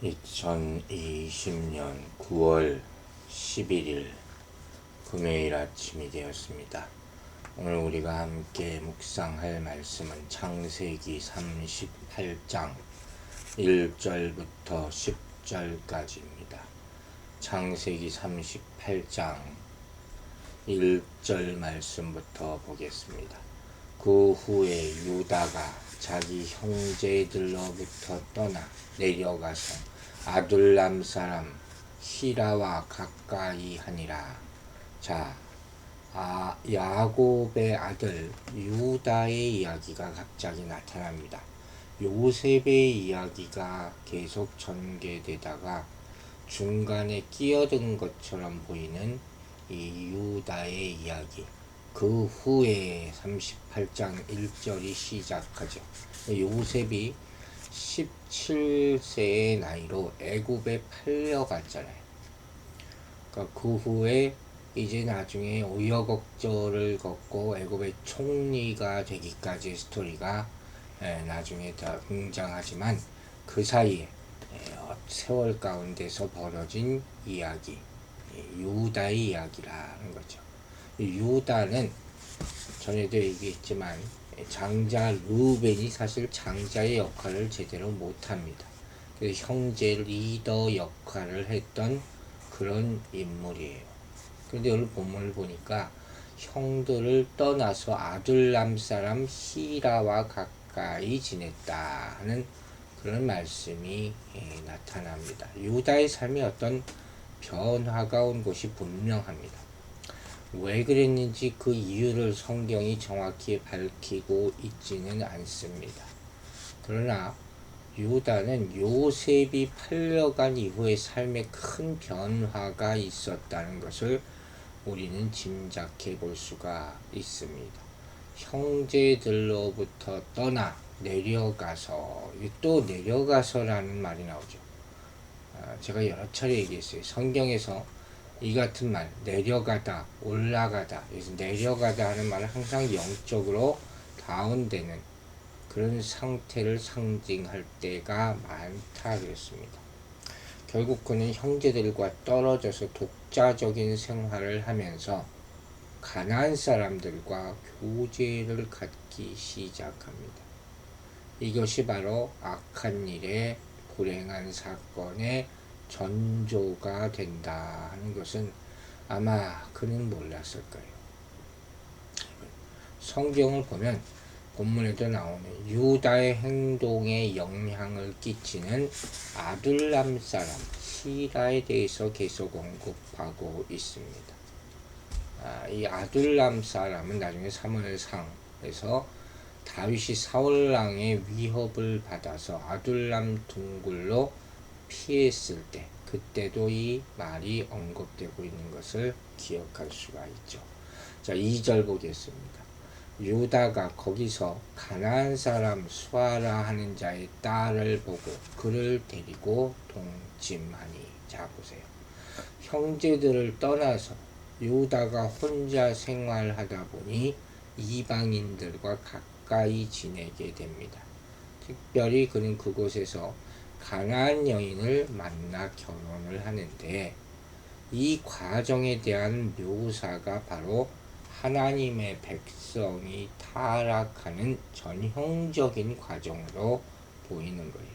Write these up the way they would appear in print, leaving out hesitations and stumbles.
2020년 9월 11일 금요일 아침이 되었습니다. 오늘 우리가 함께 묵상할 말씀은 창세기 38장 1절부터 10절까지입니다. 창세기 38장 1절 말씀부터 보겠습니다. 그 후에 유다가 자기 형제들로부터 떠나 내려가서 아둘람 사람 히라와 가까이 하니라. 자, 야곱의 아들 유다의 이야기가 갑자기 나타납니다. 요셉의 이야기가 계속 전개되다가 중간에 끼어든 것처럼 보이는 이 유다의 이야기, 그 후에 38장 1절이 시작하죠. 요셉이 17세의 나이로 애굽에 팔려갔잖아요. 그러니까 그 후에 이제 나중에 우여곡절을 겪고 애굽의 총리가 되기까지의 스토리가 나중에 더 등장하지만 그 사이에 세월 가운데서 벌어진 이야기, 유다의 이야기라는 거죠. 유다는 전에도 얘기했지만 장자 르우벤이 사실 장자의 역할을 제대로 못합니다. 그래서 형제 리더 역할을 했던 그런 인물이에요. 그런데 오늘 본문을 보니까 형들을 떠나서 아둘람 사람 히라와 가까이 지냈다 하는 그런 말씀이 나타납니다. 유다의 삶에 어떤 변화가 온 것이 분명합니다. 왜 그랬는지 그 이유를 성경이 정확히 밝히고 있지는 않습니다. 그러나 유다는 요셉이 팔려간 이후의 삶에 큰 변화가 있었다는 것을 우리는 짐작해 볼 수가 있습니다. 형제들로부터 떠나 내려가서, 또 내려가서라는 말이 나오죠. 제가 여러 차례 얘기했어요. 성경에서 이 같은 말, 내려가다, 올라가다, 그래서 내려가다 하는 말은 항상 영적으로 다운되는 그런 상태를 상징할 때가 많다 그랬습니다. 결국 그는 형제들과 떨어져서 독자적인 생활을 하면서 가나안 사람들과 교제를 갖기 시작합니다. 이것이 바로 악한 일에 불행한 사건의 전조가 된다 하는 것은 아마 그는 몰랐을 거예요. 성경을 보면 본문에도 나오는 유다의 행동에 영향을 끼치는 아둘람 사람 히라에 대해서 계속 언급하고 있습니다. 이 아둘람 사람은 나중에 사무엘상에서 다윗이 사울왕의 위협을 받아서 아둘람 둥굴로 피했을 때, 그때도 이 말이 언급되고 있는 것을 기억할 수가 있죠. 자, 2절 보겠습니다. 유다가 거기서 가나안 사람 수아라 하는 자의 딸을 보고 그를 데리고 동침하니. 자, 보세요. 형제들을 떠나서 유다가 혼자 생활하다 보니 이방인들과 가까이 지내게 됩니다. 특별히 그는 그곳에서 가나안 여인을 만나 결혼을 하는데, 이 과정에 대한 묘사가 바로 하나님의 백성이 타락하는 전형적인 과정으로 보이는 거예요.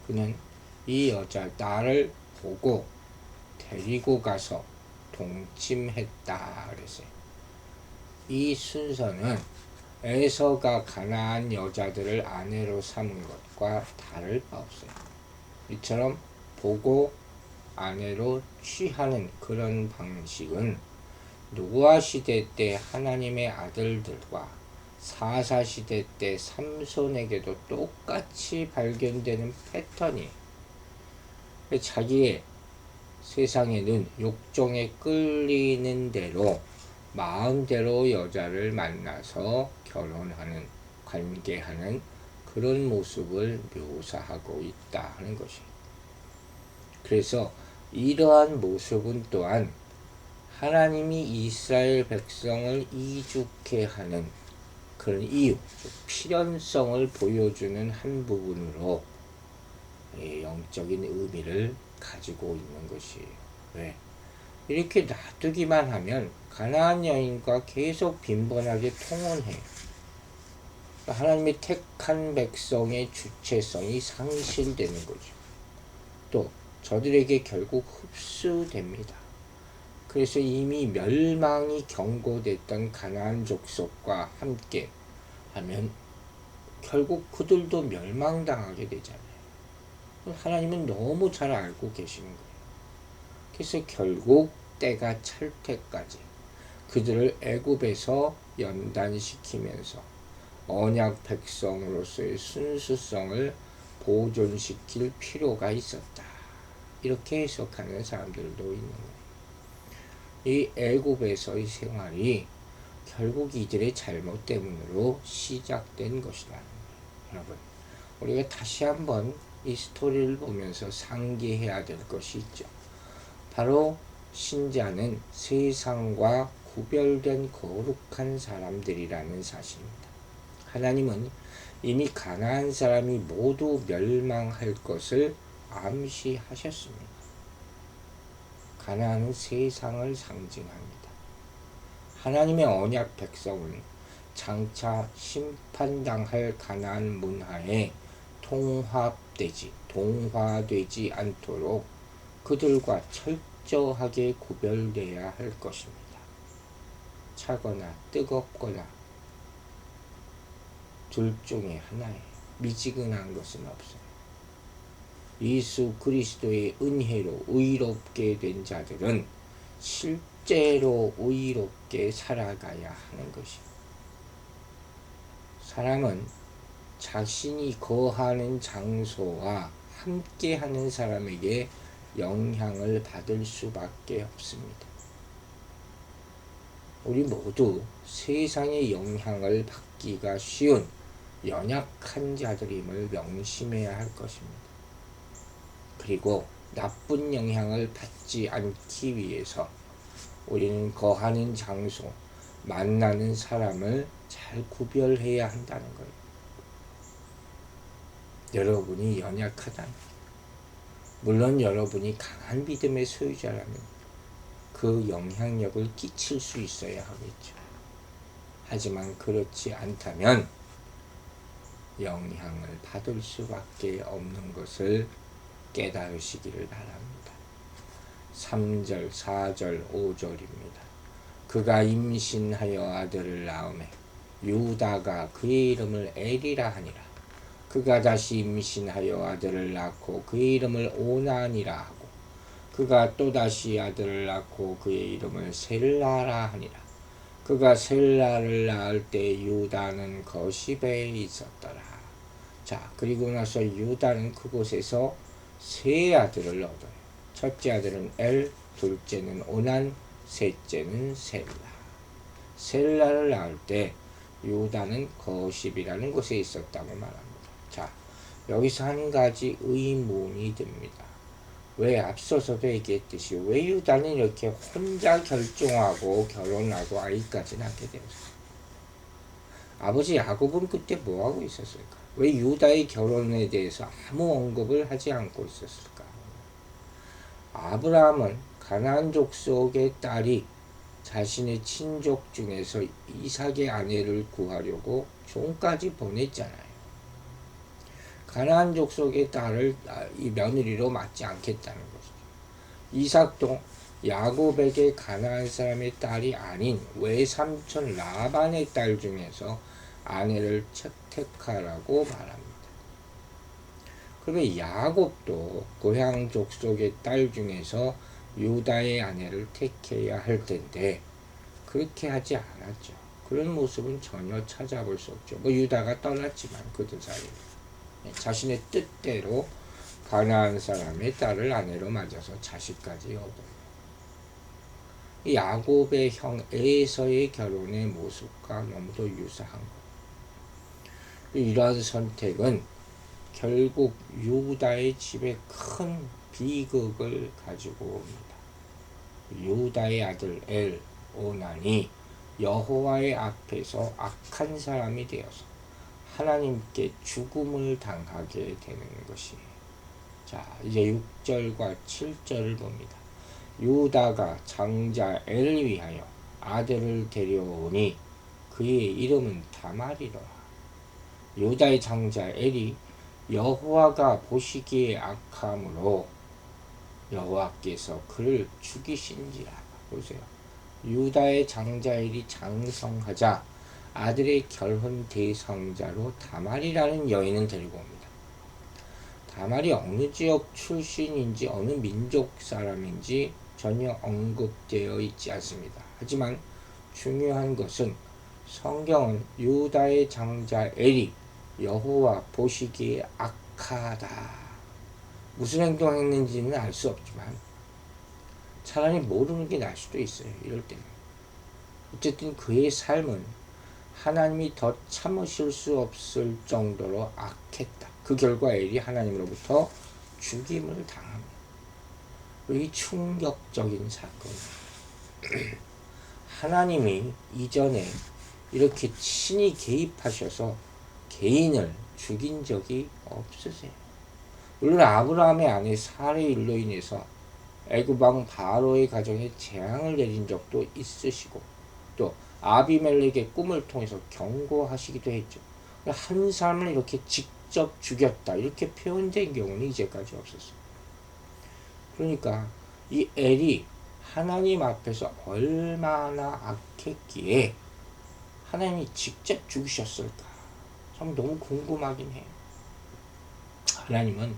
그는 이 여자 딸을 보고 데리고 가서 동침했다 그랬어요. 이 순서는 에서가 가나안 여자들을 아내로 삼은 것과 다를 바 없어요. 이처럼 보고 아내로 취하는 그런 방식은 노아 시대 때 하나님의 아들들과 사사 시대 때 삼손에게도 똑같이 발견되는 패턴이에요. 자기의 세상에는 욕정에 끌리는 대로 마음대로 여자를 만나서 결혼하는, 관계하는 그런 모습을 묘사하고 있다 하는 것이에요. 그래서 이러한 모습은 또한 하나님이 이스라엘 백성을 이죽해 하는 그런 이유, 필연성을 보여주는 한 부분으로 영적인 의미를 가지고 있는 것이에요. 왜? 이렇게 놔두기만 하면 가나안 여인과 계속 빈번하게 통혼해요. 하나님의 택한 백성의 주체성이 상실되는 거죠. 또 저들에게 결국 흡수됩니다. 그래서 이미 멸망이 경고됐던 가나안 족속과 함께 하면 결국 그들도 멸망당하게 되잖아요. 하나님은 너무 잘 알고 계시는 거예요. 그래서 결국 때가 찰 때까지 그들을 애굽에서 연단시키면서 언약 백성으로서의 순수성을 보존시킬 필요가 있었다. 이렇게 해석하는 사람들도 있는 거예요. 이 애굽에서의 생활이 결국 이들의 잘못 때문으로 시작된 것이라는 거예요. 여러분, 우리가 다시 한번 이 스토리를 보면서 상기해야 될 것이 있죠. 바로 신자는 세상과 구별된 거룩한 사람들이라는 사실입니다. 하나님은 이미 가나안 사람이 모두 멸망할 것을 암시하셨습니다. 가나안은 세상을 상징합니다. 하나님의 언약 백성은 장차 심판당할 가나안 문화에 동화되지 않도록 그들과 철저하게 구별되어야 할 것입니다. 차거나 뜨겁거나 둘 중에 하나에 미지근한 것은 없어요. 예수 그리스도의 은혜로 의롭게 된 자들은 실제로 의롭게 살아가야 하는 것입니다. 사람은 자신이 거하는 장소와 함께하는 사람에게 영향을 받을 수밖에 없습니다. 우리 모두 세상의 영향을 받기가 쉬운 연약한 자들임을 명심해야 할 것입니다. 그리고 나쁜 영향을 받지 않기 위해서 우리는 거하는 장소, 만나는 사람을 잘 구별해야 한다는 거예요. 여러분이 연약하다면, 물론 여러분이 강한 믿음의 소유자라면 그 영향력을 끼칠 수 있어야 하겠죠. 하지만 그렇지 않다면 영향을 받을 수밖에 없는 것을 깨달으시기를 바랍니다. 3절, 4절, 5절입니다. 그가 임신하여 아들을 낳으매 유다가 그의 이름을 엘이라 하니라. 그가 다시 임신하여 아들을 낳고 그의 이름을 오난이라 하고 그가 또다시 아들을 낳고 그의 이름을 셀라라 하니라. 그가 셀라를 낳을 때 유다는 거시베에 있었더라. 자, 그리고 나서 유다는 그곳에서 세 아들을 얻어요. 첫째 아들은 엘, 둘째는 오난, 셋째는 셀라. 셀라를 낳을 때 유다는 거십이라는 곳에 있었다고 말합니다. 자, 여기서 한 가지 의문이 듭니다. 왜 앞서서도 얘기했듯이 왜 유다는 이렇게 혼자 결정하고 결혼하고 아이까지 낳게 되었을까? 아버지 야곱은 그때 뭐하고 있었을까? 왜 유다의 결혼에 대해서 아무 언급을 하지 않고 있었을까? 아브라함은 가나안 족속의 딸이 자신의 친족 중에서 이삭의 아내를 구하려고 종까지 보냈잖아요. 가나안 족속의 딸을 이 며느리로 맞지 않겠다는 것이죠. 이삭도 야곱에게 가나안 사람의 딸이 아닌 외삼촌 라반의 딸 중에서 아내를 채택하라고 말합니다. 그러면 야곱도 고향 족속의 딸 중에서 유다의 아내를 택해야 할 텐데 그렇게 하지 않았죠. 그런 모습은 전혀 찾아볼 수 없죠. 유다가 떠났지만 그들 사이에 자신의 뜻대로 가나안 사람의 딸을 아내로 맞아서 자식까지 얻어요. 야곱의 형 에서의 결혼의 모습과 너무도 유사한 거예요. 이러한 선택은 결국 유다의 집에 큰 비극을 가지고 옵니다. 유다의 아들 엘, 오난이 여호와의 앞에서 악한 사람이 되어서 하나님께 죽음을 당하게 되는 것이에요. 자, 이제 6절과 7절을 봅니다. 유다가 장자 엘을 위하여 아들을 데려오니 그의 이름은 다말이로라. 유다의 장자 엘이 여호와가 보시기에 악함으로 여호와께서 그를 죽이신지라. 보세요. 유다의 장자 엘이 장성하자 아들의 결혼 대상자로 다말이라는 여인을 데리고 옵니다. 다말이 어느 지역 출신인지 어느 민족 사람인지 전혀 언급되어 있지 않습니다. 하지만 중요한 것은 성경은 유다의 장자 엘이 여호와 보시기에 악하다. 무슨 행동했는지는 알 수 없지만 차라리 모르는 게 나을 수도 있어요. 이럴 때는. 어쨌든 그의 삶은 하나님이 더 참으실 수 없을 정도로 악했다. 그 결과 엘이 하나님으로부터 죽임을 당합니다. 이 충격적인 사건이에요. 하나님이 이전에 이렇게 친히 개입하셔서 개인을 죽인 적이 없으세요. 물론 아브라함의 아내 사라의 일로 인해서 애굽왕 바로의 가정에 재앙을 내린 적도 있으시고 또 아비멜렉의 꿈을 통해서 경고하시기도 했죠. 한 사람을 이렇게 직접 죽였다 이렇게 표현된 경우는 이제까지 없었어요. 그러니까 이 엘이 하나님 앞에서 얼마나 악했기에 하나님이 직접 죽이셨을까? 참 너무 궁금하긴 해요. 하나님은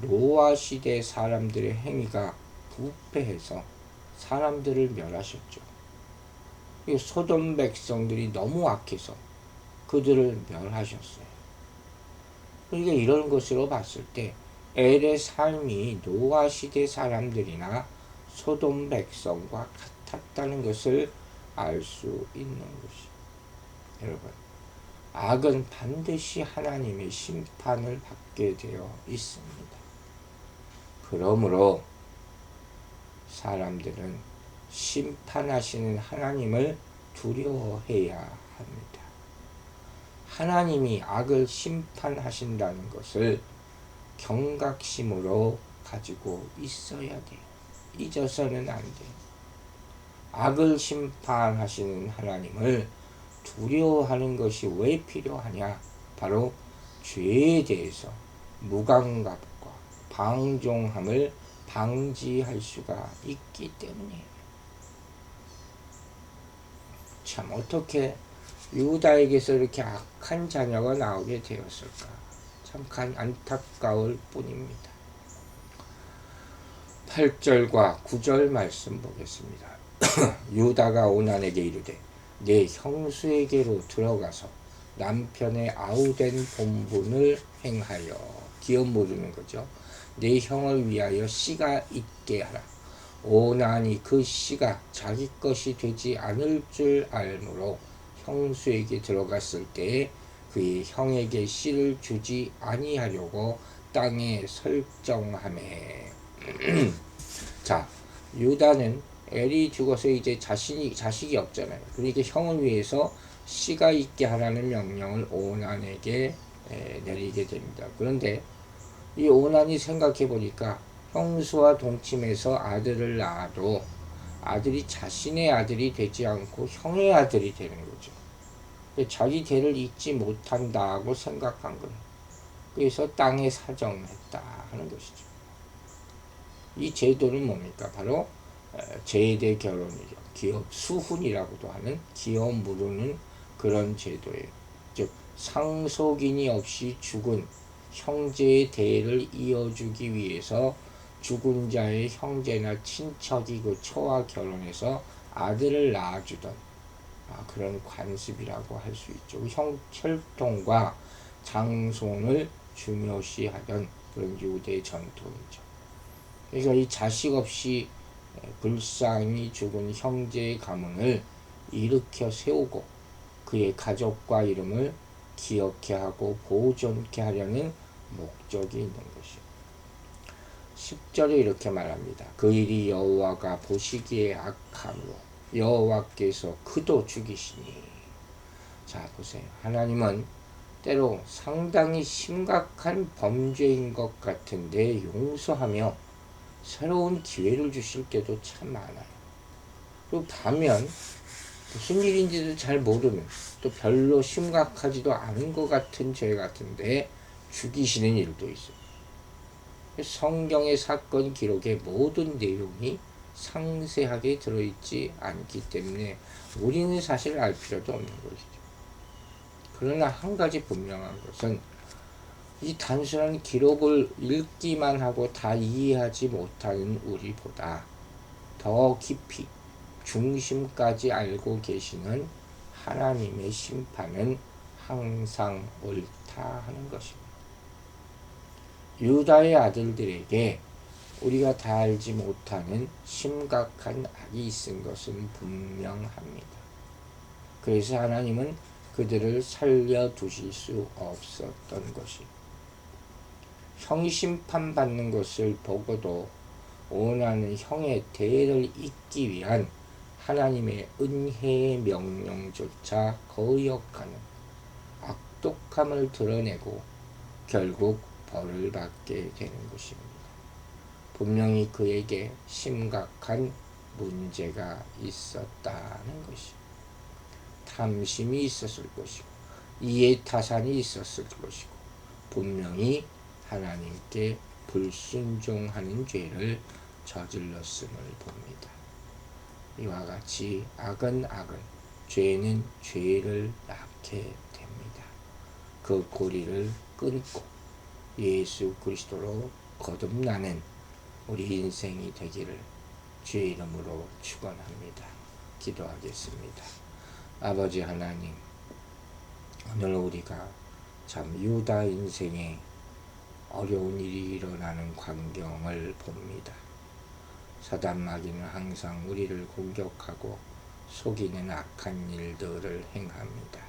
노아 시대 사람들의 행위가 부패해서 사람들을 멸하셨죠. 이 소돔 백성들이 너무 악해서 그들을 멸하셨어요. 그러니까 이런 것으로 봤을 때 엘의 삶이 노아 시대 사람들이나 소돔 백성과 같았다는 것을 알 수 있는 것이. 여러분, 악은 반드시 하나님의 심판을 받게 되어 있습니다. 그러므로 사람들은 심판하시는 하나님을 두려워해야 합니다. 하나님이 악을 심판하신다는 것을 경각심으로 가지고 있어야 돼요. 잊어서는 안 돼요. 악을 심판하시는 하나님을 두려워하는 것이 왜 필요하냐? 바로 죄에 대해서 무감각과 방종함을 방지할 수가 있기 때문이에요. 참 어떻게 유다에게서 이렇게 악한 자녀가 나오게 되었을까? 참 안타까울 뿐입니다. 8절과 9절 말씀 보겠습니다. 유다가 오난에게 이르되 내 형수에게로 들어가서 남편의 아우된 본분을 행하여 기업 모르는 거죠. 내 형을 위하여 씨가 있게 하라. 오난이 그 씨가 자기 것이 되지 않을 줄 알므로 형수에게 들어갔을 때에 그의 형에게 씨를 주지 아니하려고 땅에 설정하매. 자, 유다는 엘이 죽어서 이제 자식이 없잖아요. 그러니까 형을 위해서 씨가 있게 하라는 명령을 오난에게 내리게 됩니다. 그런데 이 오난이 생각해 보니까 형수와 동침해서 아들을 낳아도 아들이 자신의 아들이 되지 않고 형의 아들이 되는 거죠. 자기 대를 잇지 못한다고 생각한 거예요. 그래서 땅에 사정했다 하는 것이죠. 이 제도는 뭡니까? 바로 제대 결혼이죠. 기업 수훈이라고도 하는 기업 무르는 그런 제도예요. 즉 상속인이 없이 죽은 형제의 대를 이어주기 위해서 죽은 자의 형제나 친척이 그 처와 결혼해서 아들을 낳아주던 그런 관습이라고 할 수 있죠. 혈통과 장손을 중요시하던 그런 유대 전통이죠. 그러니까 이 자식 없이 불쌍히 죽은 형제의 가문을 일으켜 세우고 그의 가족과 이름을 기억케 하고 보존케 하려는 목적이 있는 것이요. 10절에 이렇게 말합니다. 그 일이 여호와가 보시기에 악함으로 여호와께서 그도 죽이시니. 자 보세요. 하나님은 때로 상당히 심각한 범죄인 것 같은데 용서하며 새로운 기회를 주실 때도 참 많아요. 그리고 반면 무슨 일인지도 잘 모르는, 또 별로 심각하지도 않은 것 같은 죄 같은데 죽이시는 일도 있어요. 성경의 사건 기록의 모든 내용이 상세하게 들어있지 않기 때문에 우리는 사실 알 필요도 없는 것이죠. 그러나 한 가지 분명한 것은 이 단순한 기록을 읽기만 하고 다 이해하지 못하는 우리보다 더 깊이 중심까지 알고 계시는 하나님의 심판은 항상 옳다 하는 것입니다. 유다의 아들들에게 우리가 다 알지 못하는 심각한 악이 있은 것은 분명합니다. 그래서 하나님은 그들을 살려두실 수 없었던 것입니다. 형이 심판받는 것을 보고도 원하는 형의 대를 잇기 위한 하나님의 은혜의 명령조차 거역하는 악독함을 드러내고 결국 벌을 받게 되는 것입니다. 분명히 그에게 심각한 문제가 있었다는 것입니다. 탐심이 있었을 것이고 이해타산이 있었을 것이고 분명히 하나님께 불순종하는 죄를 저질렀음을 봅니다. 이와 같이 악은 죄는 죄를 낳게 됩니다. 그 고리를 끊고 예수 그리스도로 거듭나는 우리 인생이 되기를 주의 이름으로 축원합니다. 기도하겠습니다. 아버지 하나님, 오늘 우리가 참 유다 인생에 어려운 일이 일어나는 광경을 봅니다. 사단 마귀는 항상 우리를 공격하고 속이는 악한 일들을 행합니다.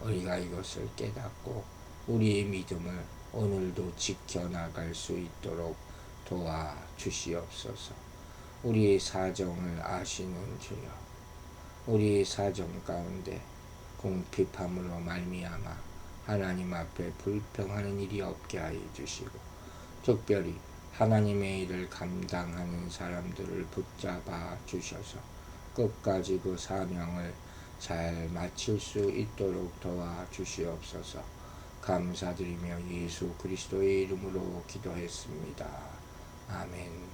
우리가 이것을 깨닫고 우리의 믿음을 오늘도 지켜나갈 수 있도록 도와주시옵소서. 우리의 사정을 아시는 주여, 우리의 사정 가운데 궁핍함으로 말미암아 하나님 앞에 불평하는 일이 없게 하여 주시고, 특별히 하나님의 일을 감당하는 사람들을 붙잡아 주셔서 끝까지 그 사명을 잘 마칠 수 있도록 도와주시옵소서. 감사드리며 예수 그리스도의 이름으로 기도했습니다. 아멘.